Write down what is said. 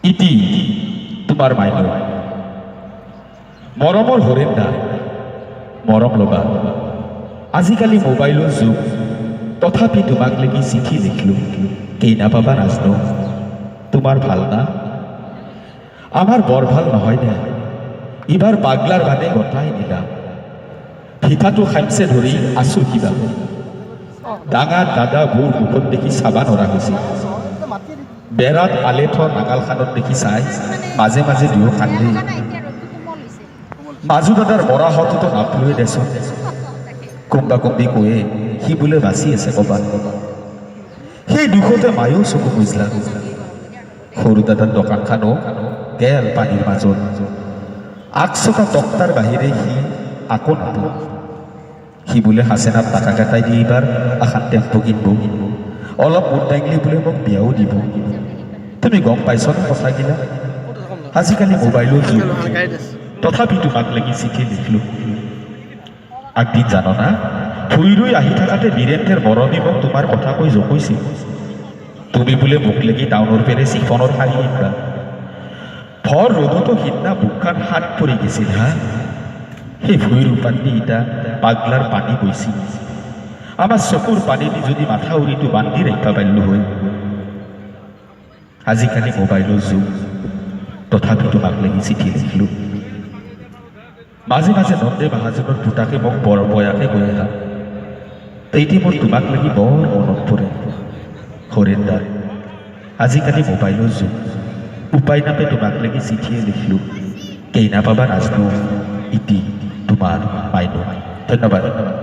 ইতি তোমাৰ মাইনু মৰমৰ হৰেণ দা মৰম ল'বা আজিকালি মোবাইলৰ যুগ তথাপি তোমাক লাগি চিঠি লিখলো কেইনা পাবা নাজনো তোমাৰ ভাল না আমাৰ বৰ ভাল নহয় দে এইবাৰ পাগলাৰ বাদে গতাই নিলা ফিঠাটো খামছে ধৰি আছো কিবা ডাঙৰ দাদা বুৰ মুখত দেখি চাবা নৰা হৈছিল বেৰাত আলেঠৰ নাঙালখানত দেখি চাই মাজে মাজে দুয়ো কান্দি মাজু দাদাৰ মৰা হততো নাপলোৱে দেচোন কোম্বা কোম্বি কৈয়ে সি বোলে বাচি আছে ক'বাত সেই দুখতে মায়েও চকু বুজিলা সৰু দাদাৰ দোকানখানো তেল পানীৰ মাজত আগচকা টক্তাৰ বাহিৰে সি আকৌ নাপো সি বোলে হাচেনাত টাকা কাটাই দি এইবাৰ আখান টেম্পো কিনব অলপ মুঠ দাঙিলি বোলে মোক বিয়াও দিব তুমি গম পাইছ না কথাগিলা আজিকালি মোবাইলৰ যুগ তথাপি তোমাক লাগি চিঠি লিখলো আগদিন জানো না ফুৰি ৰৈ আহি থাকাতে বীৰেন্দ্ৰৰ মৰমী মোক তোমাৰ কথা কৈ জকৈছিল তুমি বোলে মোক লাগি টাউনৰ পেৰে চিফনৰ শাৰী আনিবা ভৰ ৰ'দতো সিদিনা বুকখান হাত পৰি গৈছিল হা সেই ভুঁইৰ উপান্তি ইটা পাগলাৰ পানী বৈছিল আমাৰ চকুৰ পানী দি যদি মাথা উৰিটো বান্ধি ৰাখিব পাৰিলো হয় আজিকালি মোবাইলৰ যুগ তথাপি তোমাক লাগি চিঠি লিখিলো মাজে মাজে নন্দে মহাজনৰ পুতাকে মোক বৰ বয়াকে কৈ আহা তেতিয়া মোৰ তোমাক লাগি বৰ মনত পৰে হৰেণ দা আজিকালি মোবাইলৰ যুগ উপায় নাপে তোমাক লাগি চিঠিয়ে লিখিলো কেইনা পাবা নাজনো ইতি তোমাৰ মাইনু ধন্যবাদ।